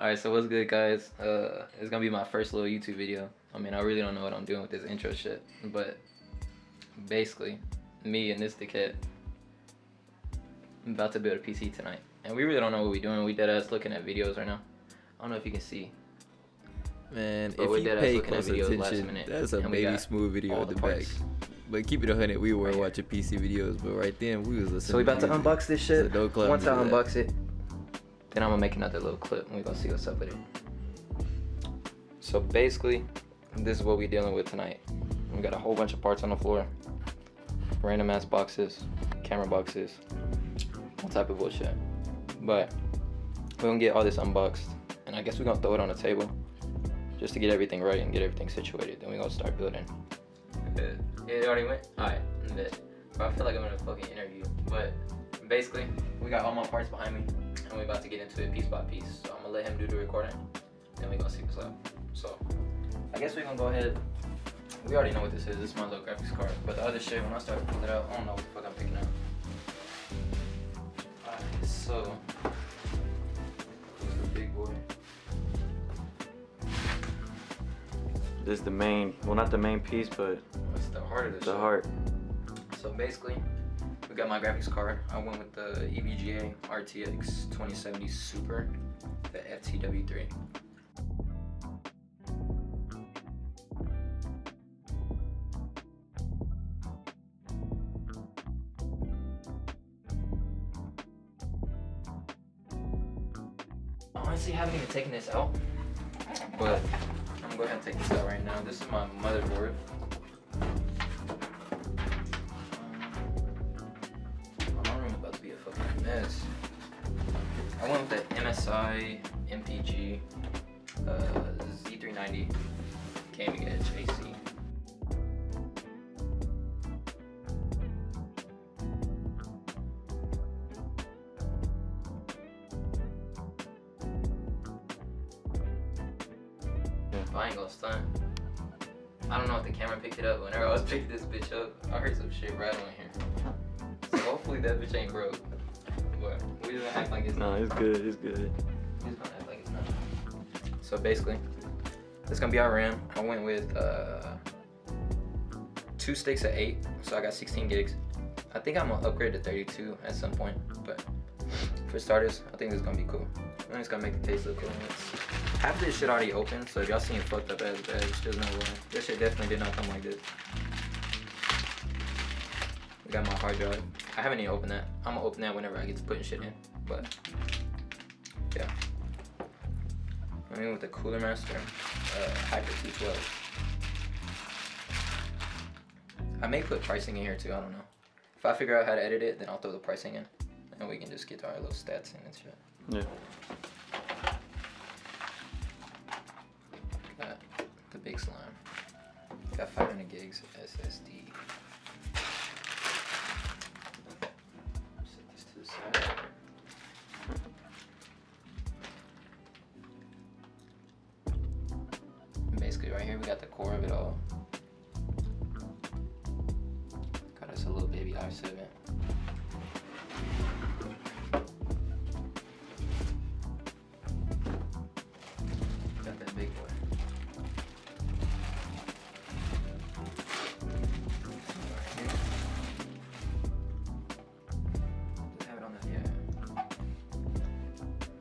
Alright, so what's good, guys? It's gonna be my first little YouTube video. I mean, I really don't know what I'm doing with this intro shit, but basically, me and this dickhead I'm about to build a PC tonight, and we really don't know what we're doing. We deadass looking at videos right now. I don't know if you can see, Man, but if we're you deadass pay looking at close videos last attention, minute. that's a and we baby got smooth video all at the the back. parts. But keep it 100, we were Right here. watching PC videos, but right then we was listening. So we about to music. unbox this shit. So don't clap Once I into that. unbox it, then I'm gonna make another little clip and we're gonna see what's up with it. So basically, this is what we're dealing with tonight. We got a whole bunch of parts on the floor, random ass boxes, camera boxes, all type of bullshit. But we're gonna get all this unboxed, and I guess we're gonna throw it on the table just to get everything right and get everything situated. Then we're gonna start building. It already went? Alright, I feel like I'm in a fucking interview. But basically, we got all my parts behind me, and we're about to get into it piece by piece. So I'm gonna let him do the recording, then we're gonna see what's up. So I guess we're gonna go ahead. We already know what this is. This is my little graphics card. But the other shit, when I start to pull it out, I don't know what the fuck I'm picking up. Alright, so this is the big boy. This is the main, well, not the main piece, but What's the heart of this the shit? heart. So basically, we got my graphics card. I went with the EVGA RTX 2070 Super, the FTW3. Honestly, I haven't even taken this out, but I'm gonna go ahead and take this out right now. This is my motherboard. My room is about to be a fucking mess. I went with the MSI MPG Z390 Gaming Edge AC. I ain't gonna stunt. I don't know if the camera picked it up. Whenever I was picking this bitch up, I heard some shit rattling here. So hopefully that bitch ain't broke. But we just gonna act like it's No, not. it's good, it's good. We just gonna act like it's not. So basically, it's gonna be our RAM. I went with 2 sticks of 8, so I got 16 gigs. I think I'm gonna upgrade to 32 at some point, but for starters, I think this is gonna be cool. And it's gonna make the case look cool. Half of this shit already open, so if y'all see it fucked up as bad, there's no way. This shit definitely did not come like this. We got my hard drive. I haven't even opened that. I'm gonna open that whenever I get to putting shit in. But yeah. I mean with the Cooler Master Hyper 212. I may put pricing in here too, I don't know. If I figure out how to edit it, then I'll throw the pricing in. And we can just get our little stats in and shit. Yeah. Got the big slime. Got 500 gigs SSD. Set this to the side. And basically right here we got the core of it all. Got us a little baby i7. Got that big boy.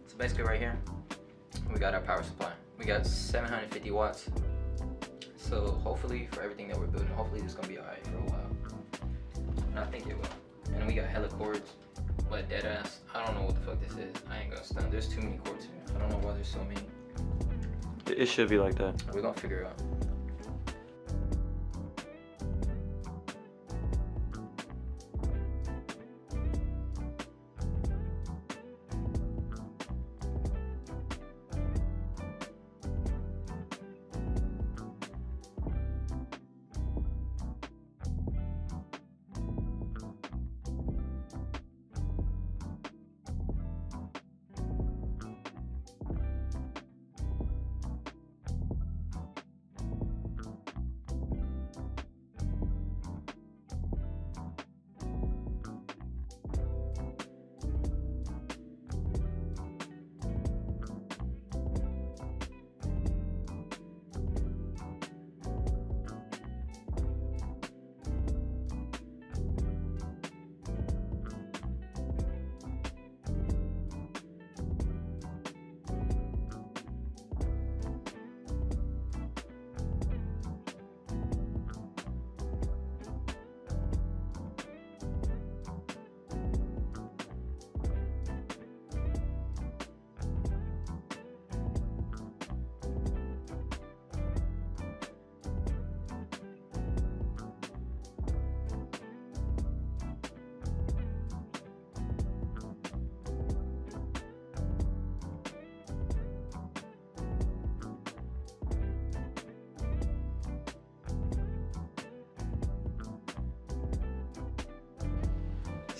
So basically right here, we got our power supply. We got 750 watts. So hopefully for everything that we're building, hopefully this is gonna be alright for a while. And I think it will. And we got hella cords, but dead ass, I don't know what the fuck this is. I ain't gonna stun. There's too many cords here. I don't know why there's so many. It should be like that. We're gonna figure it out.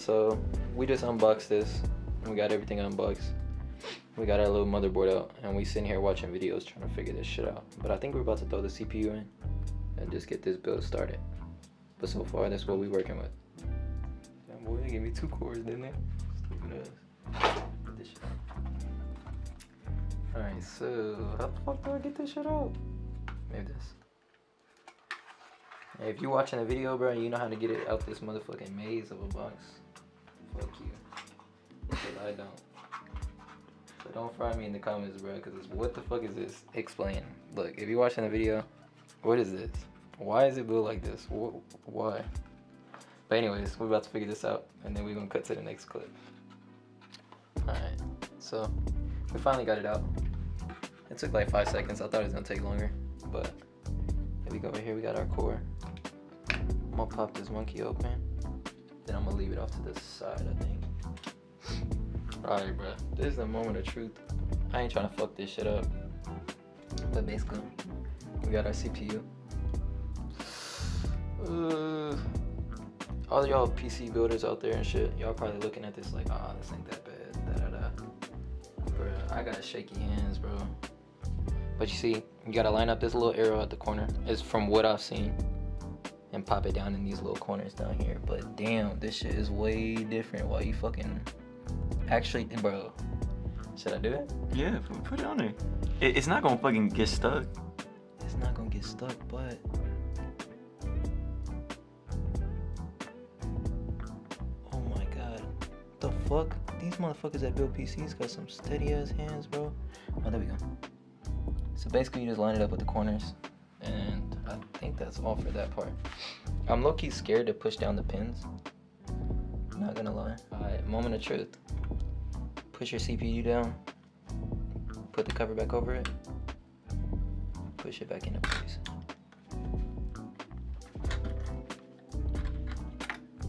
So we just unboxed this. We got everything unboxed. We got our little motherboard out, and we sitting here watching videos trying to figure this shit out. But I think we're about to throw the CPU in and just get this build started. But so far, that's what we're working with. Damn boy, they gave me 2 cores, didn't they? Stupid ass. Get this shit out. Alright, so how the fuck do I get this shit out? Maybe this. Hey, if you're watching the video, bro, and you know how to get it out this motherfucking maze of a box, fuck you. Because I don't. So don't fry me in the comments, bro, because it's what the fuck is this? Explain. Look, if you're watching the video, what is this? Why is it built like this? Why? But anyways, we're about to figure this out, and then we're gonna cut to the next clip. Alright, so we finally got it out. It took like 5 seconds. I thought it was gonna take longer, but here we go. Right here we got our core. I'm gonna pop this monkey open, then I'm gonna leave it off to the side, I think. Alright, bro, this is the moment of truth. I ain't trying to fuck this shit up, but basically we got our CPU. All y'all PC builders out there and shit, y'all probably looking at this like, ah, this ain't that bad, Bro, I got shaky hands, bro. But you see, you gotta line up this little arrow at the corner. It's from what I've seen. And pop it down in these little corners down here. But damn, this shit is way different. Why you fucking... Actually, bro, should I do it? Yeah, put it on there. It's not gonna fucking get stuck. It's not gonna get stuck, but... Oh my god. The fuck? These motherfuckers that build PCs got some steady ass hands, bro. Oh, there we go. So basically you just line it up with the corners. And I think that's all for that part. I'm low-key scared to push down the pins. Not gonna lie. Alright, moment of truth. Push your CPU down. Put the cover back over it. Push it back into place.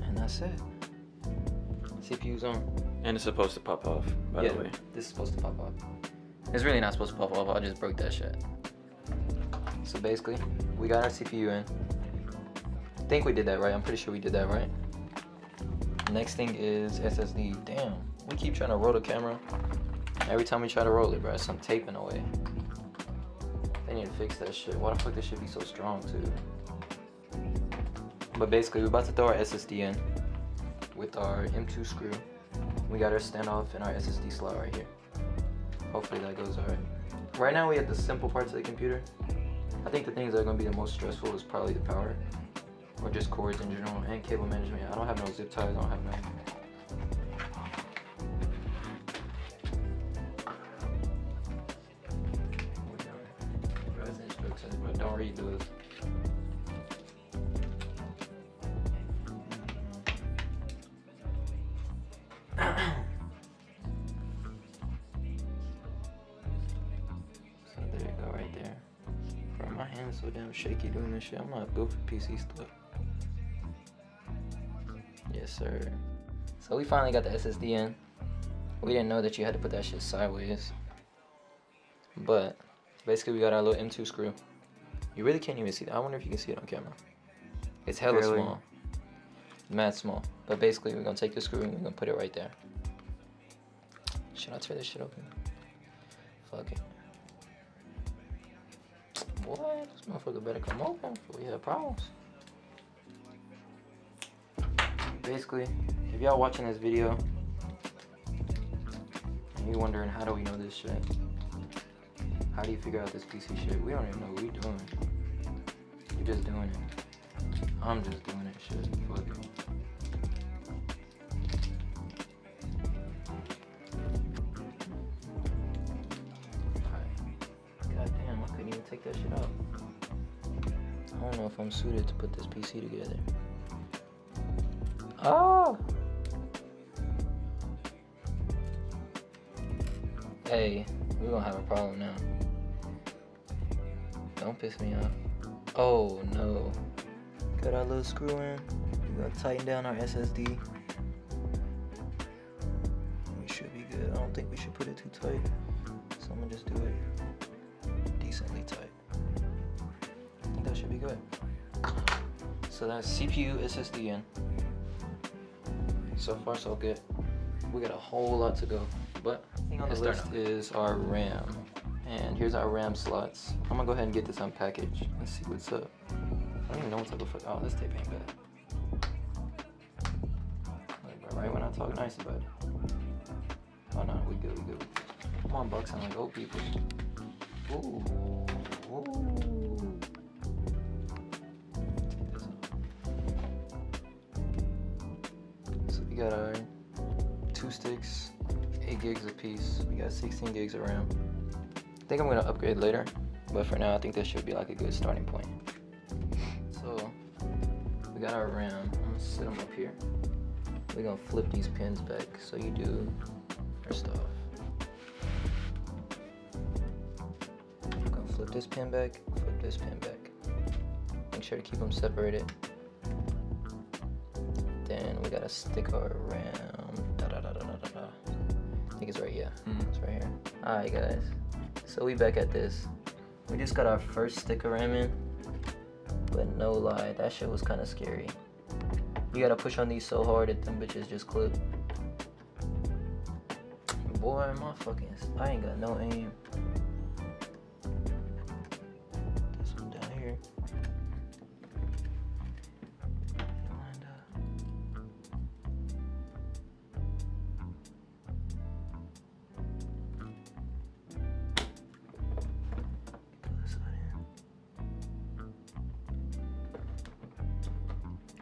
And that's it. CPU's on. And it's supposed to pop off, by the way. This is supposed to pop off. It's really not supposed to pop off. I just broke that shit. So basically, we got our CPU in. I think we did that right. I'm pretty sure we did that right. Next thing is SSD. Damn, we keep trying to roll the camera. Every time we try to roll it, bro, some tape in the way. They need to fix that shit. Why the fuck this should be so strong too? But basically, we're about to throw our SSD in with our M2 screw. We got our standoff and our SSD slot right here. Hopefully that goes alright. Right now we have the simple parts of the computer. I think the things that are going to be the most stressful is probably the power. Or just cords in general and cable management. I don't have no zip ties, I don't have no... Instructions, but don't read those. My hand's so damn shaky doing this shit. I'm not built for PC stuff. Yes, sir. So we finally got the SSD in. We didn't know that you had to put that shit sideways. But basically we got our little M2 screw. You really can't even see that. I wonder if you can see it on camera. It's hella small. Mad small. But basically we're gonna take the screw and we're gonna put it right there. Should I tear this shit open? Fuck it. Boy, this motherfucker better come open before we have problems. Basically, if y'all watching this video and you wondering how do we know this shit, how do you figure out this PC shit, we don't even know what we doing. We're just doing it. I'm just doing it shit. Fuck it. Take that shit out. I don't know if I'm suited to put this PC together. Oh! Hey, we're gonna have a problem now. Don't piss me off. Oh no. Got our little screw in. We're gonna tighten down our SSD. We should be good. I don't think we should put it too tight. So I'm gonna just do it decently tight. I think that should be good. So that's CPU, SSD in. So far, so good. We got a whole lot to go, but thing on the list is our RAM. And here's our RAM slots. I'm gonna go ahead and get this unpackaged and see what's up. I don't even know what type of fuck. Oh, this tape ain't bad. Like, bro, right when I talk nice about it. Oh no, we good, we good. Come on, Bucks, sound like old people. Ooh, ooh. So we got our 2 sticks, 8 gigs a piece. We got 16 gigs of RAM. I think I'm gonna upgrade later, but for now I think this should be like a good starting point. So we got our RAM. I'm gonna sit them up here. We're gonna flip these pins back so you do your stuff. I'm gonna flip this pin back, flip this pin back. Make sure to keep them separated. Then we gotta stick our RAM. I think it's right, yeah. It's right here. Alright guys, so we back at this. We just got our first stick of RAM in, but no lie, that shit was kind of scary. You gotta push on these so hard that them bitches just clip. Boy, my fucking, I ain't got no aim. This one down here. Lined up. Pull this side in.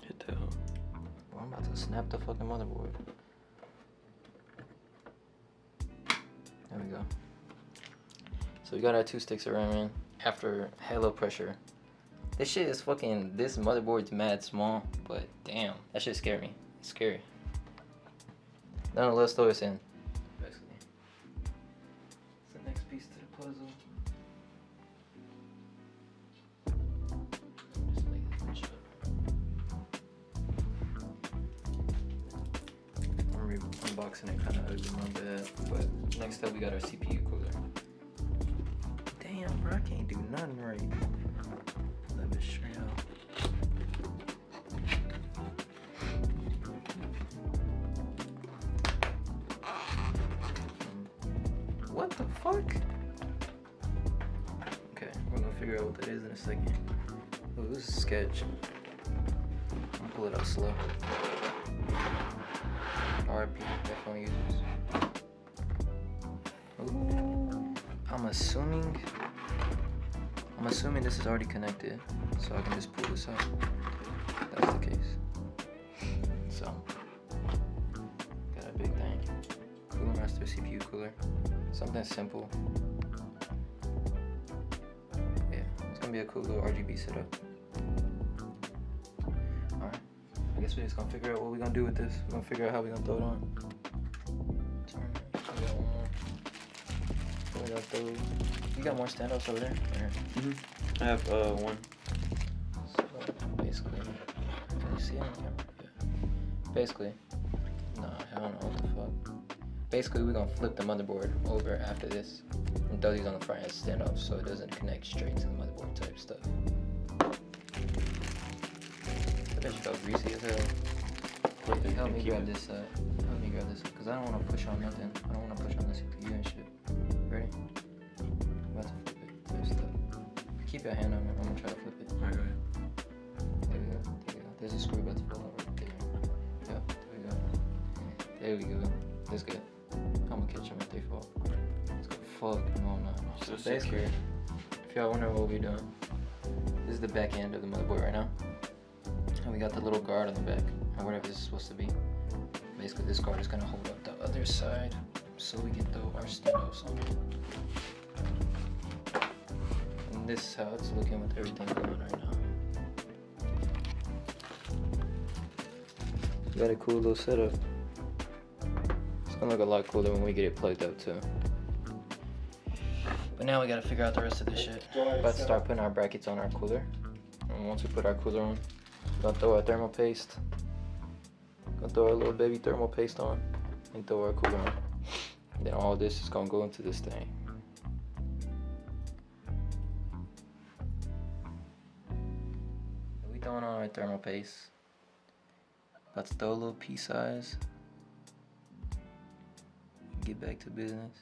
Hit that hoe. Boy, I'm about to snap the fucking motherboard. There we go. So we got our 2 sticks of RAM in after hella pressure. This shit is fucking, this motherboard's mad small, but damn, that shit scared me. It's scary. Now let's throw this in. Basically. It's the next piece to the puzzle. Just lay this bitch up. I'm unboxing it kinda ugly, my bad. But next up we got our CPU cooler. Damn, bro, I can't do nothing right. Let me straight out. What the fuck? Okay, we're gonna figure out what that is in a second. Oh, this is sketch. I'm gonna pull it out slow. RP, definitely users. Ooh, I'm assuming this is already connected, so I can just pull this out. That's the case. So, got a big thing. Cooler Master CPU cooler. Something simple. Yeah, it's gonna be a cool little RGB setup. Alright, I guess we're just gonna figure out what we're gonna do with this. We're gonna figure out how we're gonna throw it on. Turn. We got one more. We got those. You got more standoffs over there? I have one. So basically, can you see it on camera? Yeah. Basically, nah, I don't know what the fuck. Basically, we're gonna flip the motherboard over after this and throw these on the front as standoffs so it doesn't connect straight to the motherboard type stuff. That bitch felt greasy as hell. Hey, help me grab this side. Help me grab this because I don't want to push on nothing. I don't want to push on the CPU and shit. Ready? I'm about to flip it. There's the... Keep your hand on it. I'm gonna try to flip it. Alright, go ahead. There we go. There we go. There's a screw about to fall out right there. Yep. There we go. There we go. That's good. I'm gonna catch them if they fall. Let's go. Fuck. No, I'm not. So basically, if y'all wonder what we're doing, this is the back end of the motherboard right now. And we got the little guard on the back, or whatever this is supposed to be. Basically, this guard is gonna hold up the other side so we can throw our standoffs on it. And this is how it's looking with everything going right now. Got a cool little setup. It's gonna look a lot cooler when we get it plugged up too. But now we gotta figure out the rest of this shit. About to start putting our brackets on our cooler. And once we put our cooler on, we're gonna throw our thermal paste. Gonna throw our little baby thermal paste on and throw our cooler on. And then all this is gonna go into this thing. We throwing on our thermal paste. About to throw a little pea size. Get back to business.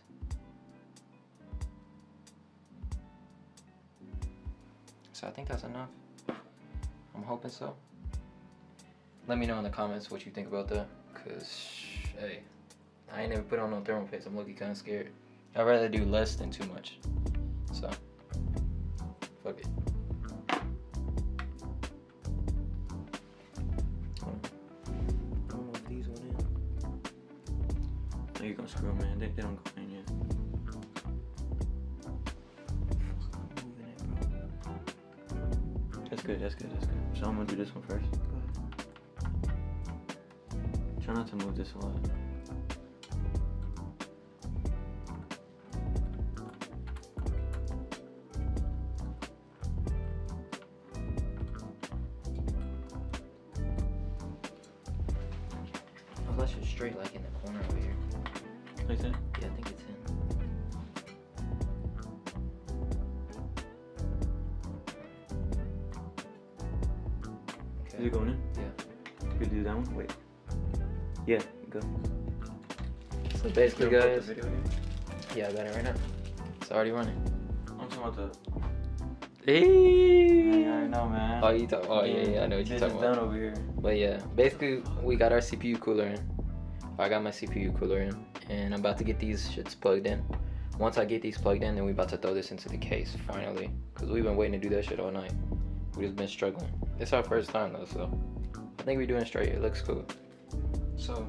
So I think that's enough. I'm hoping so. Let me know in the comments what you think about that. Cause, hey, I ain't never put on no thermal paste. I'm looking kind of scared. I'd rather do less than too much. So, fuck it. I don't know if these went in. No, you're gonna screw 'em, man. They don't go in yet. Moving it, bro. That's good. So I'm gonna do this one first. Go ahead. Try not to move this a lot. Oh, that's just straight like in the corner over here. Like that? Yeah, I think it's in. Is it going in? Yeah. You could do that one. Wait. Yeah, go. So basically, You wanna put guys. the video here? Yeah, I got it right now. It's already running. I'm talking about the. Hey. I already know, man. Oh, you talk. Oh, yeah, I know what you're This talking is about. done over here. But yeah, basically, we got our CPU cooler in. I got my CPU cooler in, and I'm about to get these shits plugged in. Once I get these plugged in, then we about to throw this into the case finally, cause we've been waiting to do that shit all night. We just been struggling. It's our first time though, so I think we're doing straight. It looks cool. So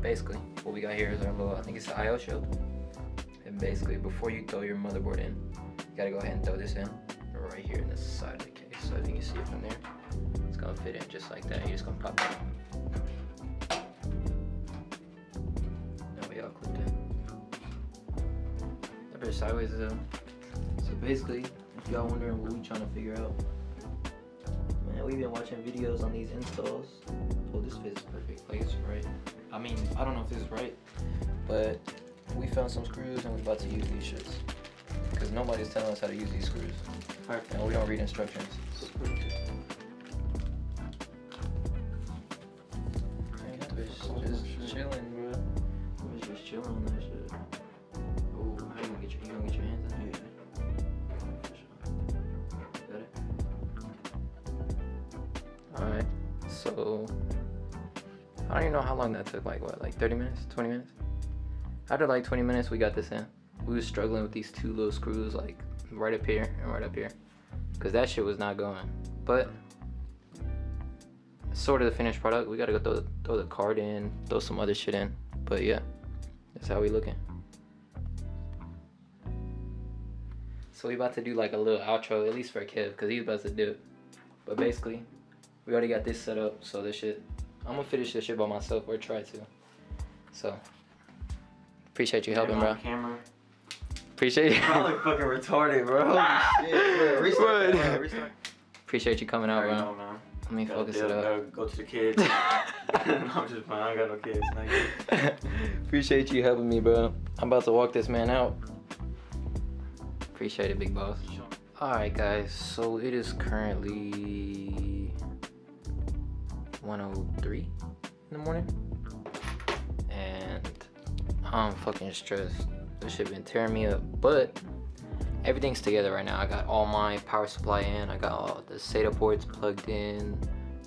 basically, what we got here is our little, I think it's the IO shield. And basically, before you throw your motherboard in, you gotta go ahead and throw this in right here in the side of the case. So if you can see it from there, it's gonna fit in just like that. You're just gonna pop it in. Now we all clipped in. That bitch sideways as hell. So basically, if y'all wondering what we trying to figure out, man, we've been watching videos on these installs. Oh, this fits perfect. Like it's right. I mean, I don't know if this is right, but we found some screws and we're about to use these shits. Because nobody's telling us how to use these screws. Perfect. And we don't read instructions. Man, that bitch just chilling, bro. It's just chilling on that shit. Oh, how you gonna get your hands in there? Got it? Alright, so I don't even know how long that took, like what, like 30 minutes, 20 minutes? After like 20 minutes, we got this in. We was struggling with these two little screws, like right up here and right up here, because that shit was not going. But sort of the finished product. We gotta go throw the card in, throw some other shit in. But yeah, that's how we looking. So we about to do like a little outro, at least for Kev, because he's about to do it. But basically, we already got this set up, so this shit, I'm gonna finish this shit by myself, or try to. So, appreciate you helping, bro. Camera. Appreciate you. Probably fucking retarded, bro. Holy shit. Bro, restart that, bro. Restart. Appreciate you coming out, Alright, bro. no, man. Let me focus it up. Gotta go to the kids. No, I'm just playing. I ain't got no kids. Not yet. Appreciate you helping me, bro. I'm about to walk this man out. Appreciate it, big boss. Alright, guys. So it is currently 1:03 in the morning. And I'm fucking stressed. This shit been tearing me up. But everything's together right now. I got all my power supply in. I got all the SATA ports plugged in,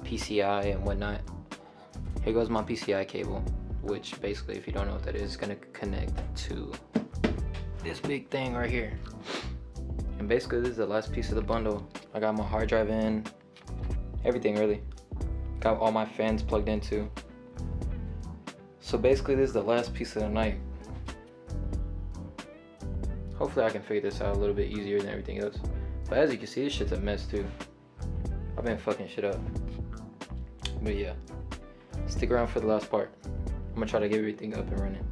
PCI and whatnot. Here goes my PCI cable, which basically, if you don't know what that is gonna connect to this big thing right here. And basically, this is the last piece of the bundle. I got my hard drive in, everything really. Got all my fans plugged in too. So basically, this is the last piece of the night. Hopefully I can figure this out a little bit easier than everything else. But as you can see, this shit's a mess too. I've been fucking shit up. But yeah, stick around for the last part. I'm gonna try to get everything up and running.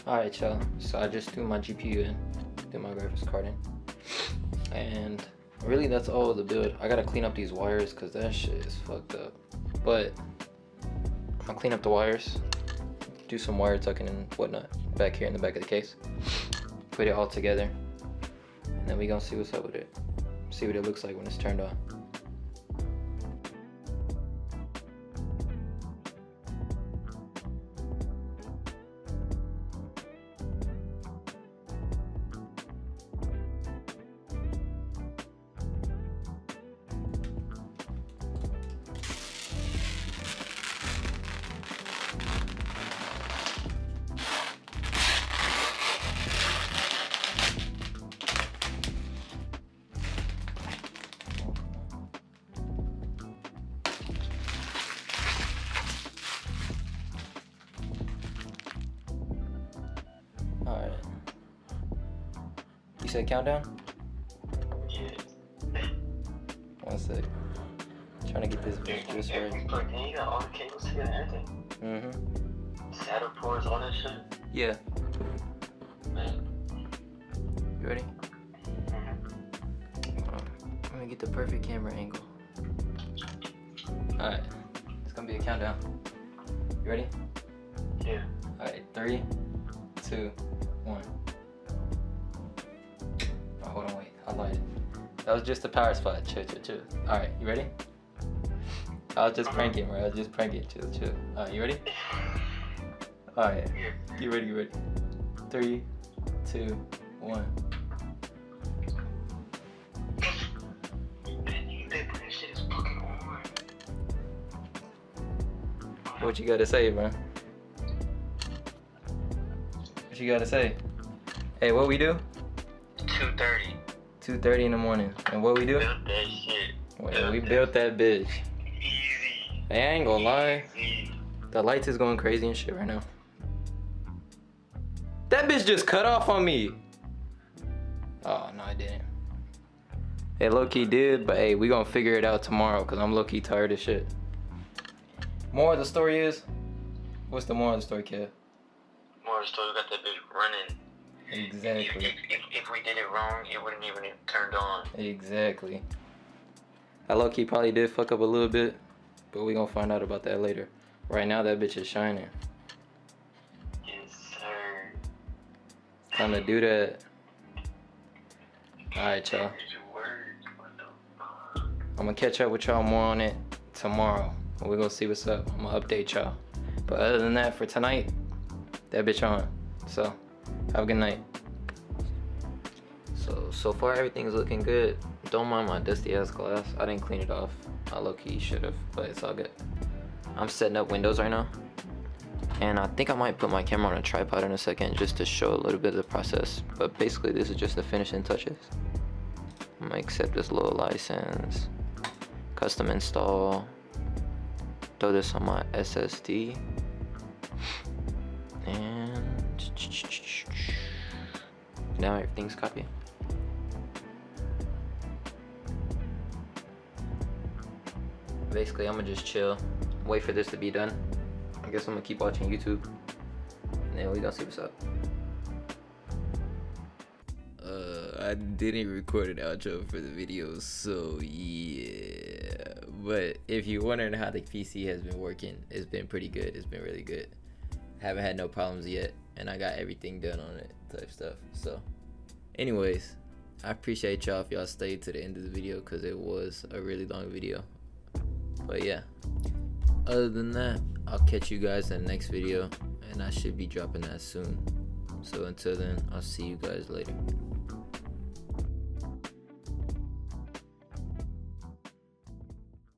Alright, y'all. So I just threw my GPU in, threw my graphics card in, and really that's all of the build. I gotta clean up these wires because that shit is fucked up. But I'm gonna clean up the wires, do some wire tucking and whatnot back here in the back of the case, put it all together, and then we gonna see what's up with it. See what it looks like when it's turned on. Alright. You said countdown? Yeah. 1 sec. Trying to get this bitch just right. And you got all the cables here and everything. Mm-hmm. Saddle ports, all that shit. Yeah. Man. You ready? Let me get the perfect camera angle. Alright. It's gonna be a countdown. You ready? Yeah. Alright, 3, 2, 1. Oh, hold on, wait. I lied. That was just a power spot. Chill. Alright, you ready? I was just pranking, bro. I was just pranking. Chill. Alright, you ready? Alright. Yeah. Get ready. 3, 2, 1. Man, you bet that shit is fucking on. What you gotta say, bro? What you gotta say? Hey, what we do? 2:30. 2:30 in the morning. And what we do? Built that shit. Well, we built that bitch. Easy. Hey, I ain't gonna lie. Easy. The lights is going crazy and shit right now. That bitch just cut off on me. Oh, no, I didn't. Hey, low-key did, but hey, we gonna figure it out tomorrow because I'm low-key tired of shit. Moral of the story is, what's the moral of the story, kid? More still got that bitch running. Exactly. If we did it wrong, it wouldn't even have turned on. Exactly. I low-key probably did fuck up a little bit, but we gonna find out about that later. Right now, that bitch is shining. Yes, sir. Time to do that. Alright, y'all. What the fuck? I'm gonna catch up with y'all more on it tomorrow. We're gonna see what's up. I'm gonna update y'all. But other than that, for tonight, that bitch on. So, have a good night. So far everything's looking good. Don't mind my dusty ass glass. I didn't clean it off. I low-key should've, but it's all good. I'm setting up windows right now. And I think I might put my camera on a tripod in a second just to show a little bit of the process. But basically this is just the finishing touches. I'm gonna accept this little license. Custom install. Throw this on my SSD. And now everything's copied. Basically, I'm gonna just chill, wait for this to be done. I guess I'm gonna keep watching YouTube, and then we gonna see what's up. I didn't record an outro for the video, so yeah. But if you're wondering how the PC has been working, it's been pretty good. It's been really good. Haven't had no problems yet, and I got everything done on it type stuff. So anyways, I appreciate y'all if y'all stayed to the end of the video because it was a really long video. But yeah, other than that, I'll catch you guys in the next video, and I should be dropping that soon. So until then, I'll see you guys later.